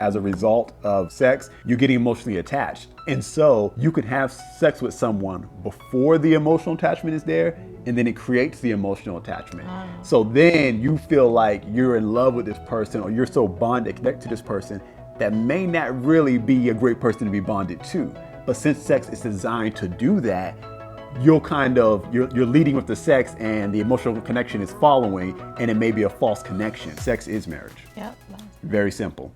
as a result of sex, you're getting emotionally attached. And so you could have sex with someone before the emotional attachment is there, and then it creates the emotional attachment. So then you feel like you're in love with this person, or you're so bonded, connected to this person, that may not really be a great person to be bonded to. But since sex is designed to do that, you're leading with the sex, and the emotional connection is following, and it may be a false connection. Sex is marriage. Yep. Very simple.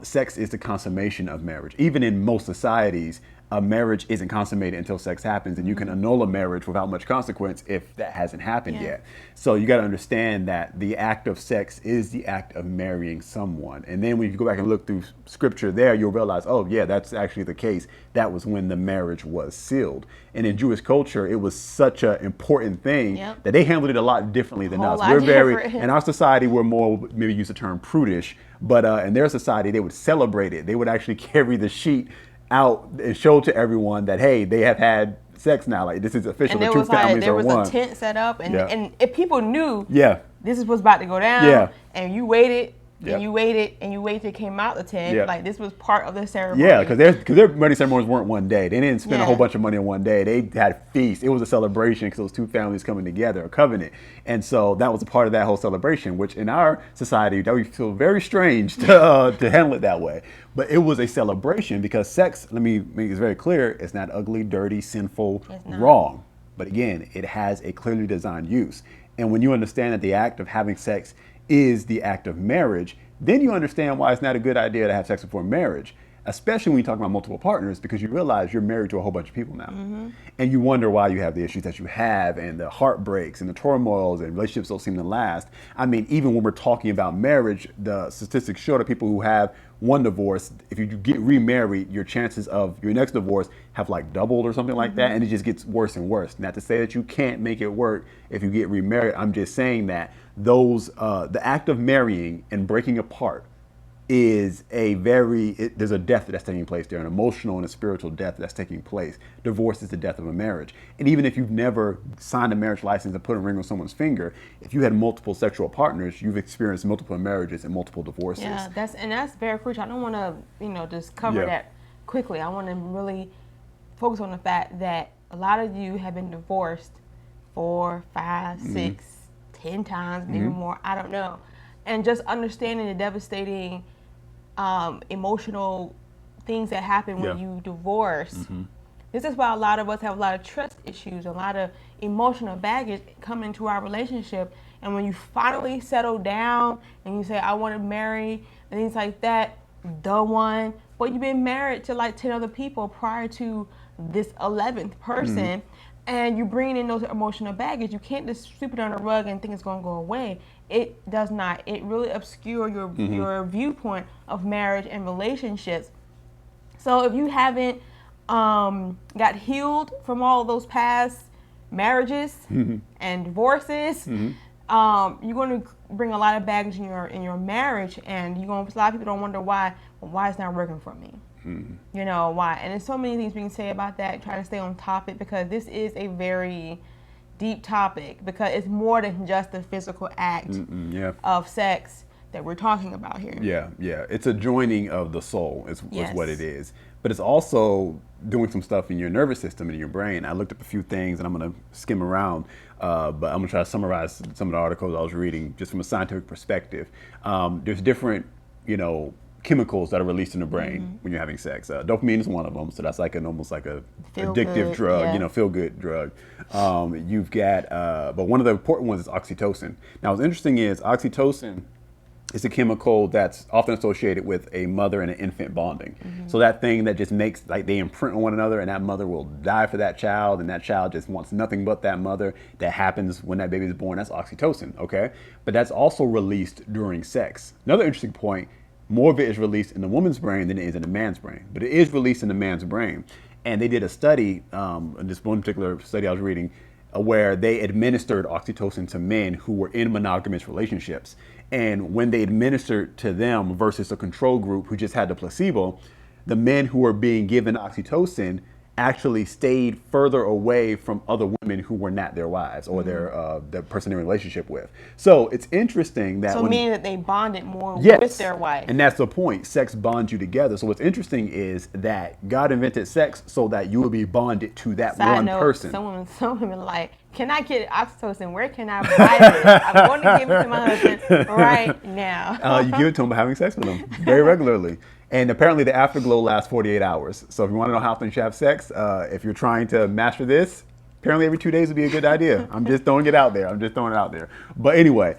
Sex is the consummation of marriage. Even in most societies, a marriage isn't consummated until sex happens, and you can annul a marriage without much consequence if that hasn't happened yet. So you got to understand that the act of sex is the act of marrying someone. And then when you go back and look through scripture there, you'll realize, oh yeah, that's actually the case. That was when the marriage was sealed. And in Jewish culture, it was such an important thing that they handled it a lot differently than us. In our society, we're more, maybe use the term prudish, but in their society, they would celebrate it. They would actually carry the sheet out and show to everyone that, hey, they have had sex now. Like, this is official. And the two families there are was one. a tent set up, and if people knew this is what's about to go down, and you waited, and you waited, and you waited till it came out the tent, like this was part of the ceremony. Yeah, because their wedding ceremonies weren't one day. They didn't spend a whole bunch of money on one day. They had feasts. It was a celebration because those two families coming together, a covenant. And so that was a part of that whole celebration, which in our society, that we feel very strange to handle it that way. But it was a celebration because sex, let me make this very clear, it's not ugly, dirty, sinful, wrong. But again, it has a clearly designed use. And when you understand that the act of having sex is the act of marriage, then you understand why it's not a good idea to have sex before marriage, especially when you talk about multiple partners, because you realize you're married to a whole bunch of people now. And you wonder why you have the issues that you have, and the heartbreaks and the turmoils, and relationships don't seem to last. I mean, even when we're talking about marriage, the statistics show that people who have one divorce, if you get remarried, your chances of your next divorce have like doubled or something like that, and it just gets worse and worse. Not to say that you can't make it work if you get remarried. I'm just saying that the act of marrying and breaking apart is there's a death that's taking place there, an emotional and a spiritual death that's taking place. Divorce is the death of a marriage. And even if you've never signed a marriage license and put a ring on someone's finger, if you had multiple sexual partners, you've experienced multiple marriages and multiple divorces. Yeah, that's very crucial. I don't want to, just cover that quickly. I want to really focus on the fact that a lot of you have been divorced 4, 5, 6, 10 times, maybe more. I don't know. And just understanding the devastating emotional things that happen when you divorce. This is why a lot of us have a lot of trust issues, a lot of emotional baggage coming into our relationship. And when you finally settle down and you say, I want to marry, and things like that, the one, but you've been married to like 10 other people prior to this 11th person, and you bring in those emotional baggage, you can't just sweep it on the rug and think it's going to go away. It does not. It really obscures your viewpoint of marriage and relationships. So if you haven't got healed from all those past marriages and divorces, you're going to bring a lot of baggage in your marriage, and a lot of people don't wonder why it's not working for me. You know why? And there's so many things we can say about that. Try to stay on topic, because this is a very deep topic, because it's more than just the physical act of sex that we're talking about here. Yeah. It's a joining of the soul is what it is. But it's also doing some stuff in your nervous system and in your brain. I looked up a few things, and I'm going to skim around, but I'm going to try to summarize some of the articles I was reading just from a scientific perspective. There's different, chemicals that are released in the brain when you're having sex. Dopamine is one of them, so that's like almost like a addictive drug, feel-good drug. You've got, but one of the important ones is oxytocin. Now, what's interesting is oxytocin is a chemical that's often associated with a mother and an infant bonding. So that thing that just makes, like, they imprint on one another, and that mother will die for that child, and that child just wants nothing but that mother. That happens when that baby is born. That's oxytocin, okay? But that's also released during sex. Another interesting point, more of it is released in the woman's brain than it is in the man's brain, but it is released in the man's brain. And they did a study, this one particular study I was reading, where they administered oxytocin to men who were in monogamous relationships. And when they administered to them versus a control group who just had the placebo, the men who were being given oxytocin actually stayed further away from other women who were not their wives or the person they're in a relationship with. So it's interesting that meaning that they bonded more with their wife. And that's the point. Sex bonds you together. So what's interesting is that God invented sex so that you will be bonded to that one person. Some women like, can I get oxytocin? Where can I buy this? I'm going to give it to my husband right now. You give it to him by having sex with him very regularly. And apparently the afterglow lasts 48 hours. So if you want to know how often you should have sex, if you're trying to master this, apparently every 2 days would be a good idea. I'm just throwing it out there. But anyway,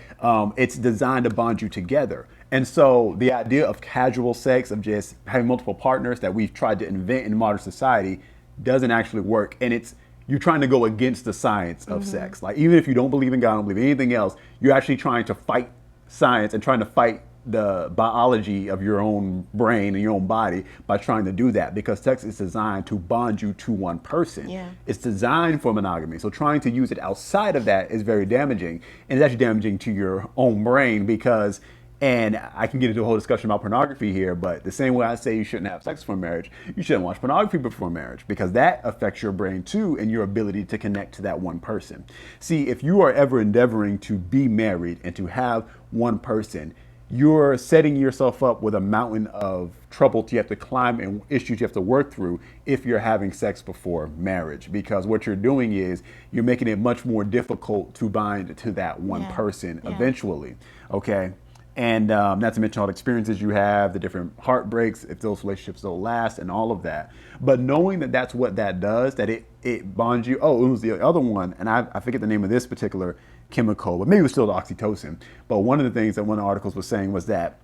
it's designed to bond you together. And so the idea of casual sex, of just having multiple partners that we've tried to invent in modern society, doesn't actually work. And you're trying to go against the science of sex. Like, even if you don't believe in God, don't believe in anything else, you're actually trying to fight science and trying to fight the biology of your own brain and your own body by trying to do that, because sex is designed to bond you to one person. Yeah. It's designed for monogamy. So trying to use it outside of that is very damaging, and it's actually damaging to your own brain because, and I can get into a whole discussion about pornography here, but the same way I say you shouldn't have sex before marriage, you shouldn't watch pornography before marriage, because that affects your brain too and your ability to connect to that one person. See, if you are ever endeavoring to be married and to have one person, you're setting yourself up with a mountain of trouble you have to climb and issues you have to work through if you're having sex before marriage, because what you're doing is you're making it much more difficult to bind to that one person eventually. Okay. And not to mention all the experiences you have, the different heartbreaks, if those relationships don't last, and all of that. But knowing that that's what that does, that it bonds you. Oh, it was the other one, and I forget the name of this particular chemical, but maybe it was still the oxytocin. But one of the things that one of the articles was saying was that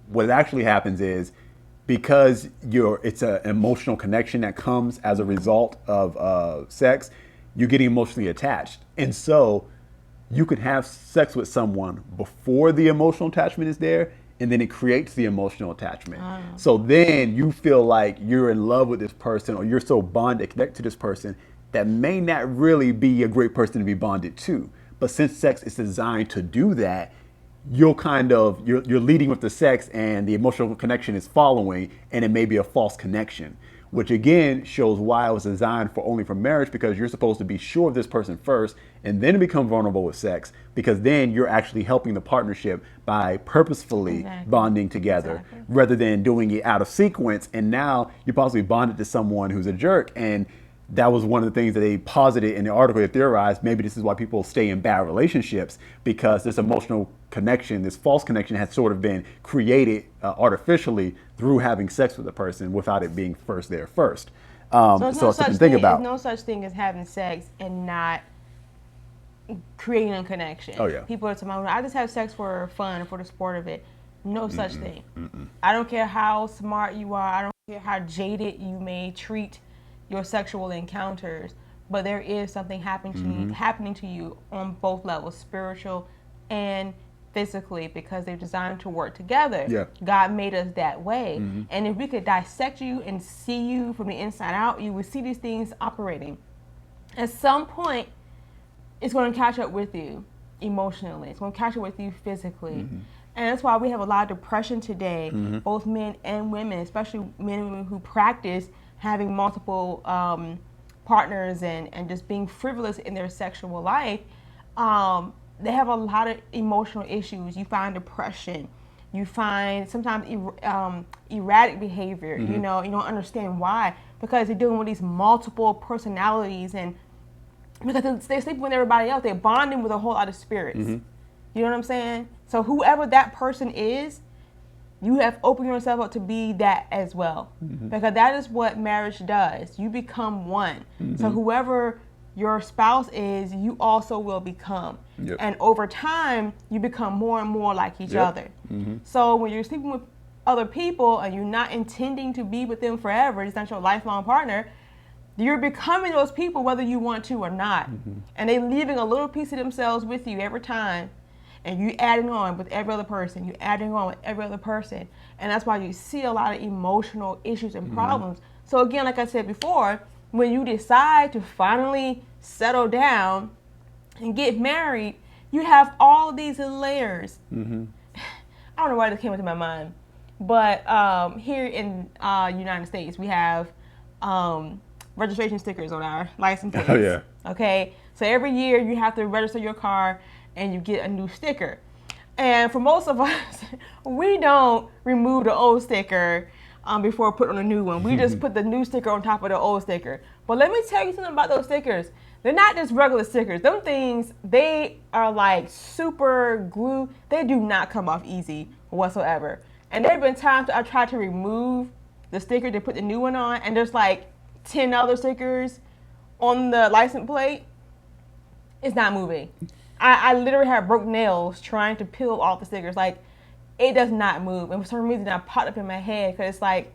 what actually happens is, because it's an emotional connection that comes as a result of sex, you're getting emotionally attached. And so you could have sex with someone before the emotional attachment is there, and then it creates the emotional attachment. So then you feel like you're in love with this person, or you're so bonded, connected to this person, that may not really be a great person to be bonded to. But since sex is designed to do that, you're leading with the sex, and the emotional connection is following, and it may be a false connection, which again shows why it was designed only for marriage, because you're supposed to be sure of this person first and then become vulnerable with sex, because then you're actually helping the partnership by purposefully bonding together rather than doing it out of sequence. And now you're possibly bonded to someone who's a jerk. And that was one of the things that they posited in the article. They theorized maybe this is why people stay in bad relationships, because this emotional connection, this false connection, has sort of been created artificially through having sex with a person without it being there first. So it's no such thing as having sex and not creating a connection. Oh yeah. People are saying, I just have sex for fun, for the sport of it. No such thing. I don't care how smart you are. I don't care how jaded you may treat your sexual encounters, but there is something happening to you on both levels, spiritual and physically, because they're designed to work together. Yeah. God made us that way. And if we could dissect you and see you from the inside out, you would see these things operating. At some point, it's going to catch up with you emotionally. It's going to catch up with you physically. And that's why we have a lot of depression today, both men and women, especially men and women who practice having multiple partners and just being frivolous in their sexual life. They have a lot of emotional issues. You find depression. You find sometimes erratic behavior. You don't understand why, because they're dealing with these multiple personalities, and because they're sleeping with everybody else, they're bonding with a whole lot of spirits. You know what I'm saying? So whoever that person is, you have opened yourself up to be that as well, because that is what marriage does. You become one. So whoever your spouse is, you also will become. And over time, you become more and more like each other. So when you're sleeping with other people and you're not intending to be with them forever, it's not your lifelong partner, you're becoming those people whether you want to or not. And they're leaving a little piece of themselves with you every time. And you adding on with every other person. You adding on with every other person. And that's why you see a lot of emotional issues and problems. So again, like I said before, when you decide to finally settle down and get married, you have all these layers. I don't know why this came into my mind, but here in United States, we have registration stickers on our license plates. Oh, yeah. Okay, so every year you have to register your car and you get a new sticker. And for most of us, we don't remove the old sticker before putting on a new one. We just put the new sticker on top of the old sticker. But let me tell you something about those stickers. They're not just regular stickers. Them things, they are like super glue. They do not come off easy whatsoever. And there have been times I tried to remove the sticker to put the new one on, and there's like 10 other stickers on the license plate. It's not moving. I literally have broke nails trying to peel off the stickers. Like, it does not move. And for some reason, that popped up in my head because it's like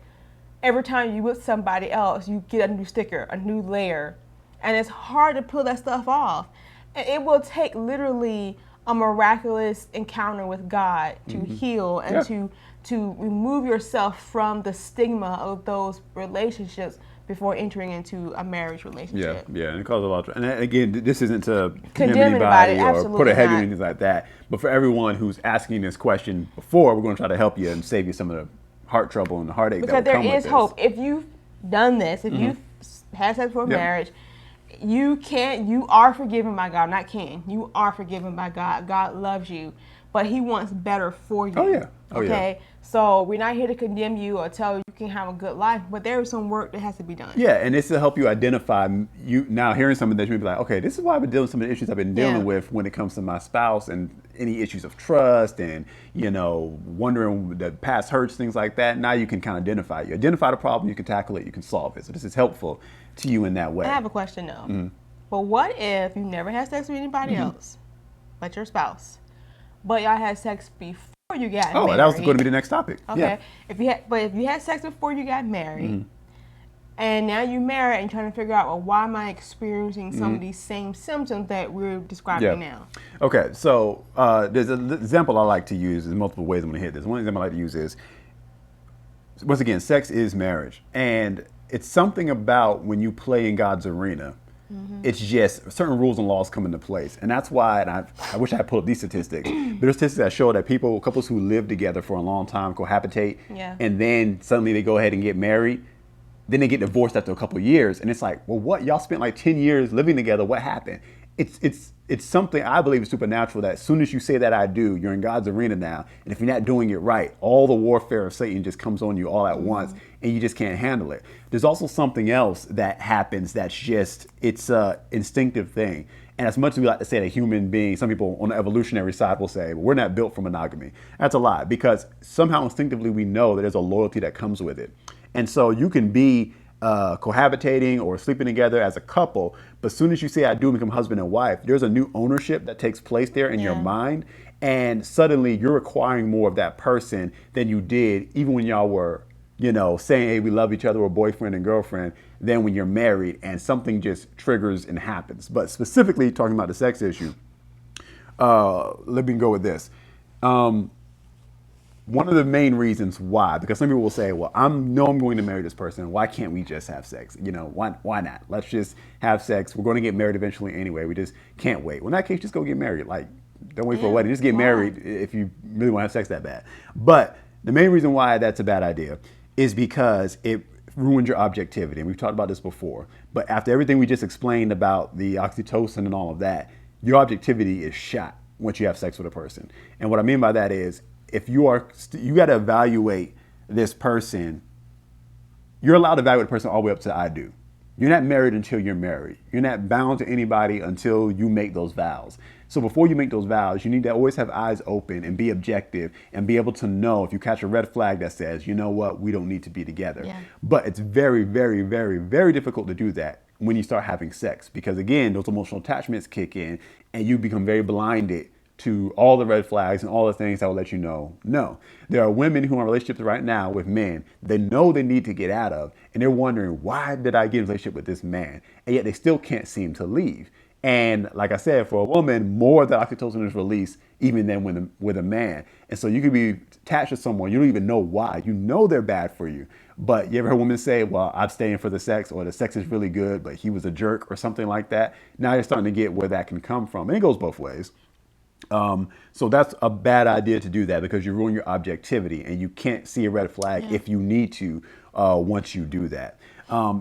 every time you with somebody else, you get a new sticker, a new layer. And it's hard to pull that stuff off. And it will take literally a miraculous encounter with God to heal and to remove yourself from the stigma of those relationships before entering into a marriage relationship. Yeah, and it causes a lot of, and again, this isn't to condemn anybody or put a heavy on anything like that, but for everyone who's asking this question before, we're going to try to help you and save you some of the heart trouble and the heartache because that will come with this. There is hope. If you've done this, if you've had sex before marriage, you are forgiven by God. Not can. You are forgiven by God. God loves you, but He wants better for you. Oh, yeah. Okay? So we're not here to condemn you or tell you can have a good life, but there is some work that has to be done. Yeah, and it's to help you identify. You now hearing some of this, you may be like, okay, this is why I've been dealing with some of the issues I've been dealing with when it comes to my spouse and any issues of trust and, wondering the past hurts, things like that. Now you can kind of identify. You identify the problem, you can tackle it, you can solve it. So this is helpful to you in that way. I have a question though. But what if you never had sex with anybody else but your spouse, but y'all had sex before you got married? Oh, that was going to be the next topic. Okay. Yeah. If you had sex before you got married, and now you're married and trying to figure out, well, why am I experiencing some of these same symptoms that we're describing now? Okay, so there's an example I like to use. There's multiple ways I'm going to hit this. One example I like to use is, once again, sex is marriage. And it's something about when you play in God's arena, it's just certain rules and laws come into place. And that's why, and I wish I had pulled up these statistics, but there's statistics that show that couples who live together for a long time, cohabitate, and then suddenly they go ahead and get married, then they get divorced after a couple of years. And it's like, well, what? Y'all spent like 10 years living together. What happened? It's something I believe is supernatural that as soon as you say that I do, you're in God's arena now. And if you're not doing it right, all the warfare of Satan just comes on you all at once and you just can't handle it. There's also something else that happens that's just, it's a instinctive thing. And as much as we like to say that human beings, some people on the evolutionary side will say, well, we're not built for monogamy. That's a lie, because somehow instinctively we know that there's a loyalty that comes with it. And so you can be cohabitating or sleeping together as a couple, but as soon as you say I do and become husband and wife, there's a new ownership that takes place there in your mind, and suddenly you're requiring more of that person than you did even when y'all were, saying, hey, we love each other, or boyfriend and girlfriend, than when you're married, and something just triggers and happens. But specifically talking about the sex issue, let me go with this. One of the main reasons why, because some people will say, well, I'm going to marry this person. Why can't we just have sex? Why not? Let's just have sex. We're going to get married eventually anyway. We just can't wait. Well, in that case, just go get married. Like, don't wait for a wedding. Just get married if you really want to have sex that bad. But the main reason why that's a bad idea is because it ruins your objectivity. And we've talked about this before. But after everything we just explained about the oxytocin and all of that, your objectivity is shot once you have sex with a person. And what I mean by that is, if you got to evaluate this person, you're allowed to evaluate the person all the way up to I do. You're not married until you're married. You're not bound to anybody until you make those vows. So before you make those vows, you need to always have eyes open and be objective and be able to know if you catch a red flag that says, you know what, we don't need to be together. Yeah. But it's very, very, very, very difficult to do that when you start having sex, because again, those emotional attachments kick in and you become very blinded to all the red flags and all the things that will let you know, no. There are women who are in relationships right now with men they know they need to get out of, and they're wondering, why did I get in a relationship with this man? And yet they still can't seem to leave. And like I said, for a woman, more of the oxytocin is released even than with a man. And so you could be attached to someone, you don't even know why. You know they're bad for you. But you ever heard women say, well, I'm staying for the sex, or the sex is really good, but he was a jerk, or something like that? Now you're starting to get where that can come from. And it goes both ways. So that's a bad idea to do that because you ruin your objectivity and you can't see a red flag if you need to once you do that.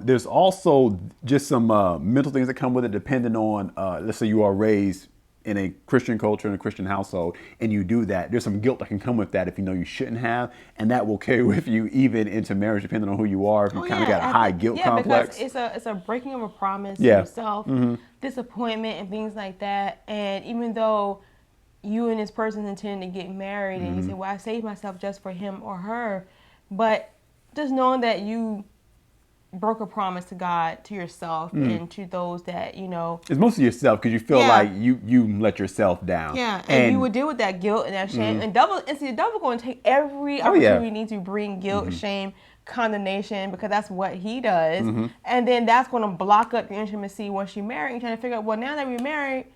There's also just some mental things that come with it depending on, let's say you are raised in a Christian culture, in a Christian household, and you do that. There's some guilt that can come with that if you know you shouldn't have, and that will carry with you even into marriage depending on who you are. If you kind of got a high guilt complex. Because it's a breaking of a promise to yourself, disappointment and things like that. And even though you and this person intend to get married and you say, well, I saved myself just for him or her, but just knowing that you broke a promise to God, to yourself, and to those that, you know. It's mostly yourself because you feel like you let yourself down. Yeah, and you would deal with that guilt and that shame. And the devil going to take every opportunity to bring guilt, shame, condemnation, because that's what he does. And then that's going to block up your intimacy once you're married and trying to figure out, well, now that we're married,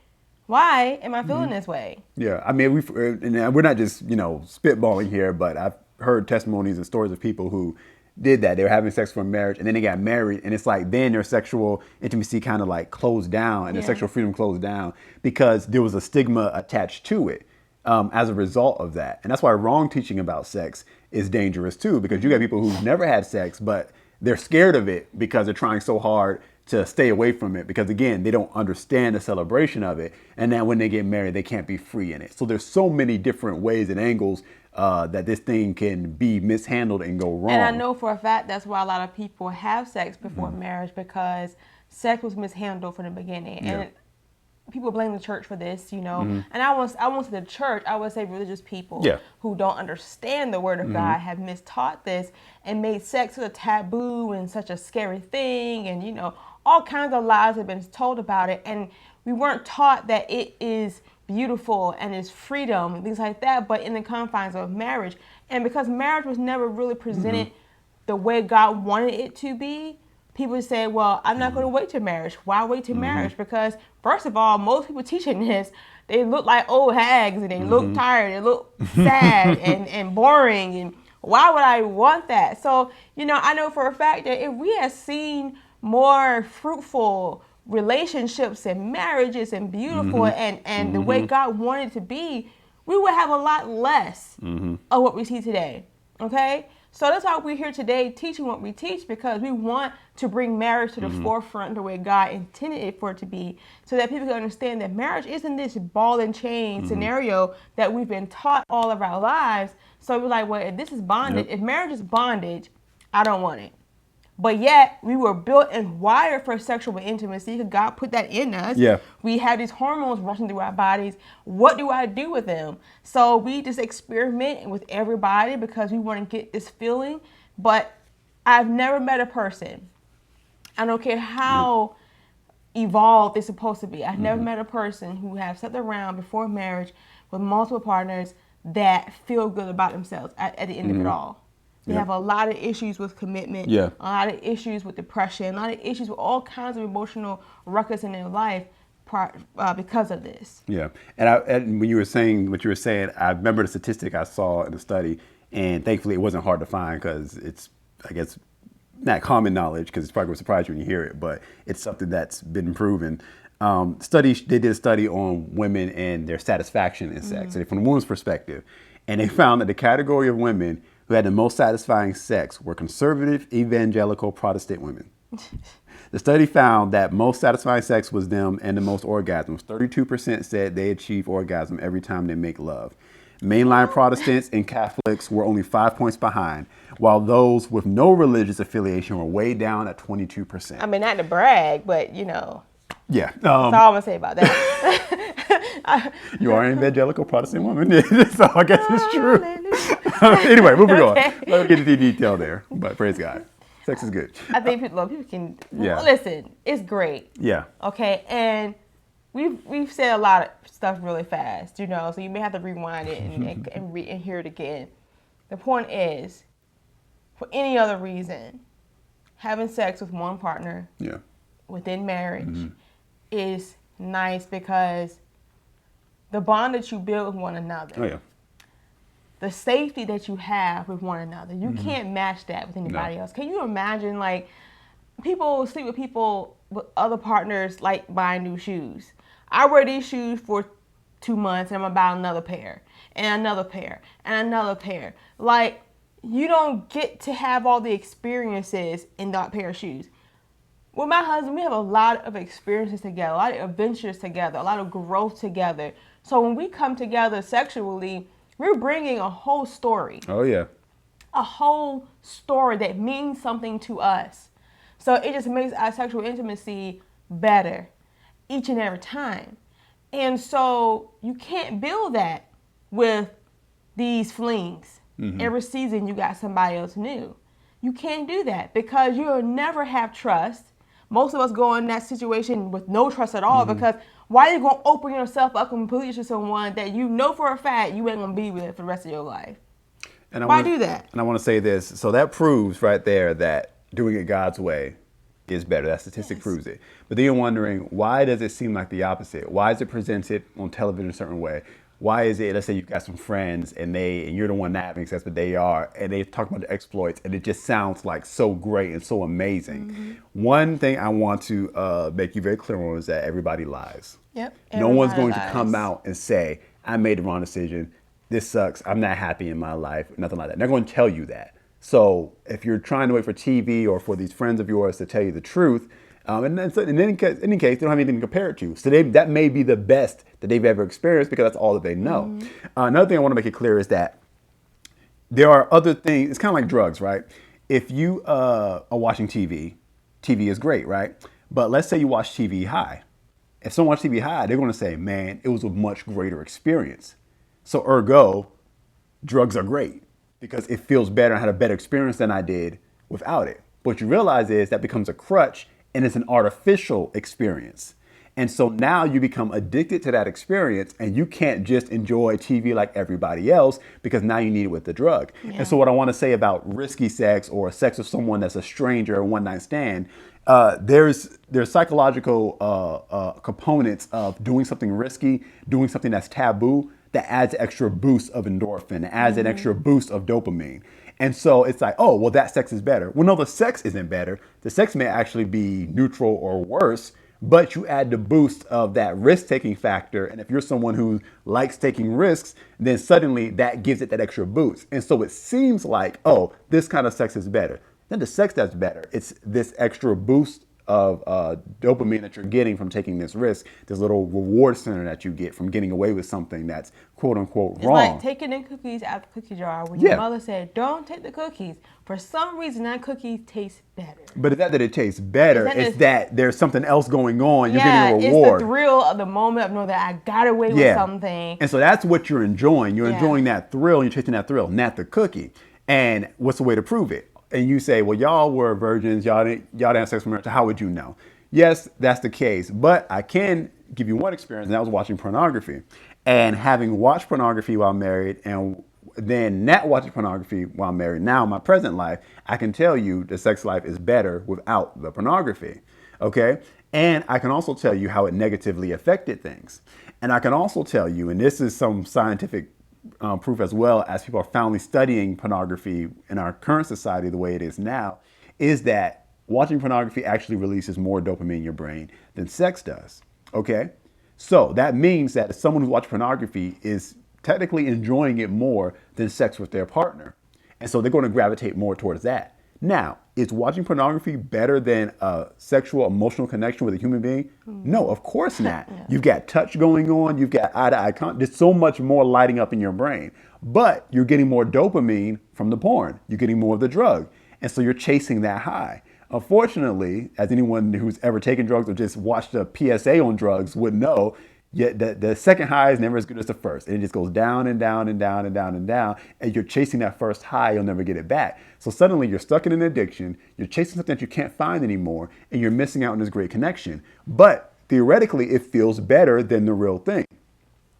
why am I feeling this way? Yeah, I mean, we're not just, spitballing here, but I've heard testimonies and stories of people who did that. They were having sex for marriage and then they got married, and it's like then their sexual intimacy kind of like closed down and their sexual freedom closed down because there was a stigma attached to it as a result of that. And that's why wrong teaching about sex is dangerous too, because you got people who've never had sex but they're scared of it because they're trying so hard to stay away from it because, again, they don't understand the celebration of it. And then when they get married, they can't be free in it. So there's so many different ways and angles that this thing can be mishandled and go wrong. And I know for a fact that's why a lot of people have sex before marriage, because sex was mishandled from the beginning. And people blame the church for this, And I won't say the church, I would say religious people who don't understand the word of God have mistaught this and made sex a taboo and such a scary thing. And, all kinds of lies have been told about it. And we weren't taught that it is beautiful and is freedom and things like that, but in the confines of marriage. And because marriage was never really presented the way God wanted it to be, people say, well, I'm not going to wait till marriage. Why wait till marriage? Because first of all, most people teaching this, they look like old hags and they look tired, they look sad and boring. And why would I want that? So, I know for a fact that if we had seen more fruitful relationships and marriages and beautiful and the way God wanted it to be, we would have a lot less of what we see today. Okay? So that's why we're here today teaching what we teach, because we want to bring marriage to the forefront the way God intended it for it to be, so that people can understand that marriage isn't this ball and chain scenario that we've been taught all of our lives. So we're like, well, if this is bondage, if marriage is bondage, I don't want it. But yet, we were built and wired for sexual intimacy because God put that in us. Yeah. We have these hormones rushing through our bodies. What do I do with them? So we just experiment with everybody because we want to get this feeling. But I've never met a person, I don't care how evolved it's supposed to be, I've never met a person who has sat around before marriage with multiple partners that feel good about themselves at the end of it all. They have a lot of issues with commitment, a lot of issues with depression, a lot of issues with all kinds of emotional ruckus in their life because of this. Yeah. And when you were saying what you were saying, I remember the statistic I saw in the study, and thankfully it wasn't hard to find because it's, I guess, not common knowledge, because it's probably going to surprise you when you hear it, but it's something that's been proven. They did a study on women and their satisfaction in sex, and from a woman's perspective, and they found that the category of women who had the most satisfying sex were conservative, evangelical, Protestant women. The study found that most satisfying sex was them and the most orgasms. 32% said they achieve orgasm every time they make love. Mainline Protestants and Catholics were only 5 points behind, while those with no religious affiliation were way down at 22%. I mean, not to brag, but Yeah. That's all I'm going to say about that. You are an evangelical Protestant woman, so I guess it's true. Anyway, moving on. Let me get into the detail there, but praise God. Sex is good. I think people can listen. It's great. Yeah. Okay, and we've said a lot of stuff really fast, so you may have to rewind it and hear it again. The point is, for any other reason, having sex with one partner within marriage is nice, because the bond that you build with one another, the safety that you have with one another, you can't match that with anybody else. Can you imagine, like, people sleep with people with other partners like buying new shoes? I wear these shoes for 2 months and I'm gonna buy another pair and another pair and another pair. Like, you don't get to have all the experiences in that pair of shoes. With my husband, we have a lot of experiences together, a lot of adventures together, a lot of growth together. So when we come together sexually, we're bringing a whole story. Oh, yeah. A whole story that means something to us. So it just makes our sexual intimacy better each and every time. And so you can't build that with these flings. Mm-hmm. Every season you got somebody else new. You can't do that because you'll never have trust. Most of us go in that situation with no trust at all, because why are you going to open yourself up completely to someone that you know for a fact you ain't going to be with for the rest of your life? And why do that? And I want to say this. So that proves right there that doing it God's way is better. That statistic proves it. But then you're wondering, why does it seem like the opposite? Why is it presented on television a certain way? Why is it, let's say you've got some friends and you're the one not having sex, but they are, and they talk about the exploits, and it just sounds like so great and so amazing. Mm-hmm. One thing I want to make you very clear on is that everybody lies. Yep. No one's going to come out and say, I made the wrong decision. This sucks. I'm not happy in my life. Nothing like that. They're going to tell you that. So if you're trying to wait for TV or for these friends of yours to tell you the truth, and then in any case, they don't have anything to compare it to. So that may be the best that they've ever experienced because that's all that they know. Mm-hmm. Another thing I want to make it clear is that there are other things. It's kind of like drugs, right? If you are watching TV, TV is great, right? But let's say you watch TV high. If someone watches TV high, they're going to say, man, it was a much greater experience. So ergo, drugs are great because it feels better. I had a better experience than I did without it. But what you realize is that becomes a crutch, and it's an artificial experience. And so now you become addicted to that experience, and you can't just enjoy TV like everybody else because now you need it with the drug. Yeah. And so what I want to say about risky sex or sex with someone that's a stranger, a one-night stand, there's psychological components of doing something risky, doing something that's taboo, that adds an extra boost of endorphin, adds an extra boost of dopamine. And so it's like, oh, well, that sex is better. Well, no, the sex isn't better. The sex may actually be neutral or worse, but you add the boost of that risk-taking factor. And if you're someone who likes taking risks, then suddenly that gives it that extra boost. And so it seems like, oh, this kind of sex is better. Then the sex that's better. It's this extra boost of dopamine that you're getting from taking this risk, this little reward center that you get from getting away with something that's quote unquote wrong. It's like taking the cookies out the cookie jar when your mother said, don't take the cookies. For some reason, that cookie tastes better. But it's not that it tastes better, it's that there's something else going on. You're getting a reward. It's the thrill of the moment of knowing that I got away with something. And so that's what you're enjoying. You're enjoying that thrill, and you're chasing that thrill, not the cookie. And what's the way to prove it? And you say, well, y'all were virgins, y'all didn't have sex from marriage, so how would you know? Yes, that's the case. But I can give you one experience, and that was watching pornography. And having watched pornography while married and then not watching pornography while married, now in my present life, I can tell you the sex life is better without the pornography, okay? And I can also tell you how it negatively affected things. And I can also tell you, and this is some scientific proof as well, as people are finally studying pornography in our current society the way it is now, is that watching pornography actually releases more dopamine in your brain than sex does, okay? So that means that someone who watches pornography is technically enjoying it more than sex with their partner. And so they're going to gravitate more towards that. Now, is watching pornography better than a sexual, emotional connection with a human being? No, of course not. Yeah. You've got touch going on. You've got eye-to-eye contact. There's so much more lighting up in your brain. But you're getting more dopamine from the porn. You're getting more of the drug. And so you're chasing that high. Unfortunately, as anyone who's ever taken drugs or just watched a PSA on drugs would know, yet the second high is never as good as the first. And it just goes down and down and down and down and down. And you're chasing that first high, you'll never get it back. So suddenly you're stuck in an addiction, you're chasing something that you can't find anymore, and you're missing out on this great connection. But theoretically, it feels better than the real thing.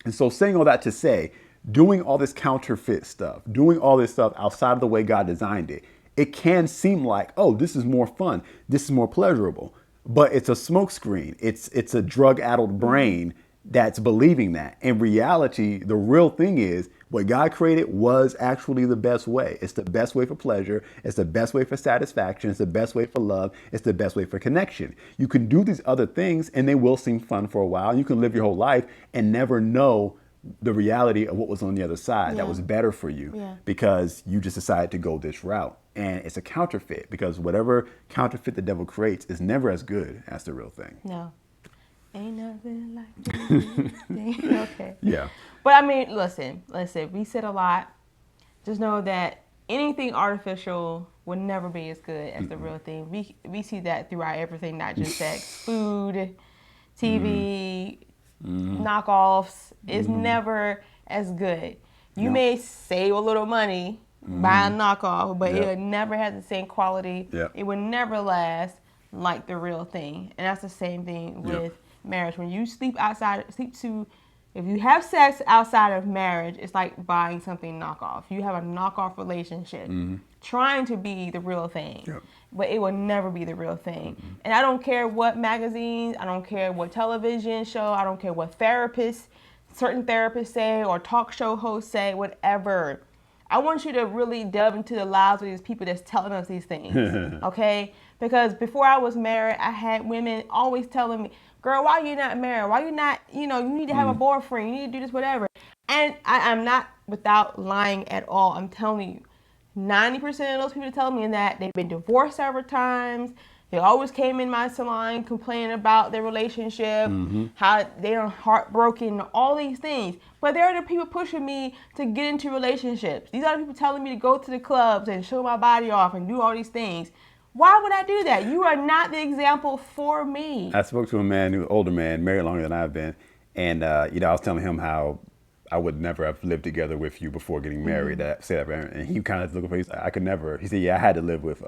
And so saying all that to say, doing all this counterfeit stuff, doing all this stuff outside of the way God designed it, it can seem like, oh, this is more fun, this is more pleasurable. But it's a smokescreen. It's a drug-addled brain that's believing that. In reality, the real thing is what God created was actually the best way. It's the best way for pleasure. It's the best way for satisfaction. It's the best way for love. It's the best way for connection. You can do these other things and they will seem fun for a while. You can live your whole life and never know the reality of what was on the other side that was better for you because you just decided to go this route. And it's a counterfeit because whatever counterfeit the devil creates is never as good as the real thing. No. Ain't nothing like the real thing. Okay. Yeah. But I mean, listen, we said a lot. Just know that anything artificial will never be as good as the real thing. We see that throughout everything, not just sex, food, TV, knockoffs. It's never as good. You may save a little money buying knockoff, but it would never have the same quality. It would never last like the real thing. And that's the same thing with marriage. When you if you have sex outside of marriage, it's like buying something knockoff. You have a knockoff relationship trying to be the real thing, but it will never be the real thing. And I don't care what magazines, I don't care what television show, I don't care what certain therapists say or talk show hosts say, whatever. I want you to really delve into the lives of these people that's telling us these things, okay? Because before I was married, I had women always telling me, girl, why are you not married? Why you not, you need to have a boyfriend. You need to do this, whatever. And I'm not without lying at all. I'm telling you, 90% of those people telling me that they've been divorced several times. They always came in my salon complaining about their relationship, how they're heartbroken, all these things. But they're the people pushing me to get into relationships. These are the people telling me to go to the clubs and show my body off and do all these things. Why would I do that? You are not the example for me. I spoke to a man, an older man, married longer than I've been. And, I was telling him how I would never have lived together with you before getting married. And he kind of looked at me, I could never. He said, yeah, I had to live with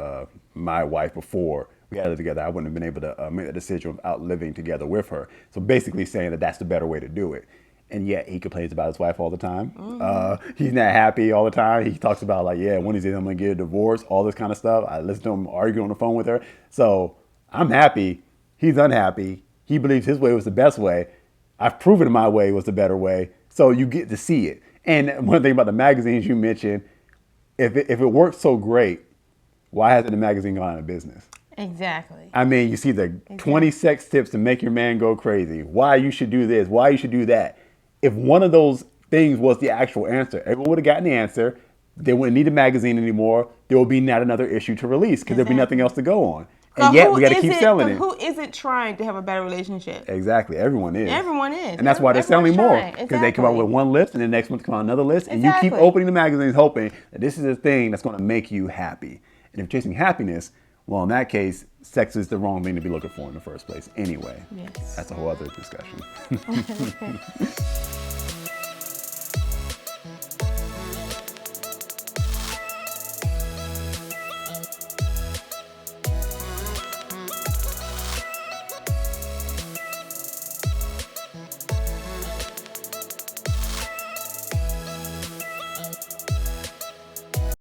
my wife before we had to live together. I wouldn't have been able to make that decision without living together with her. So basically saying that that's the better way to do it. And yet he complains about his wife all the time. He's not happy all the time. He talks about one of these days I'm going to get a divorce, all this kind of stuff. I listen to him argue on the phone with her. So I'm happy. He's unhappy. He believes his way was the best way. I've proven my way was the better way. So you get to see it. And one thing about the magazines you mentioned, if it works so great, why hasn't the magazine gone out of business? Exactly. I mean, you see the 20 sex tips to make your man go crazy. Why you should do this. Why you should do that. If one of those things was the actual answer, everyone would have gotten the answer. They wouldn't need a magazine anymore. There would be not another issue to release because there'd be nothing else to go on. And yet we got to keep selling it. Who isn't trying to have a better relationship? Exactly. Everyone is. Everyone is. And that's why they're selling more. Because they come out with one list and the next month come out another list. And you keep opening the magazines hoping that this is a thing that's going to make you happy. And if you're chasing happiness, well, in that case, sex is the wrong thing to be looking for in the first place anyway. Yes. That's a whole other discussion. Okay.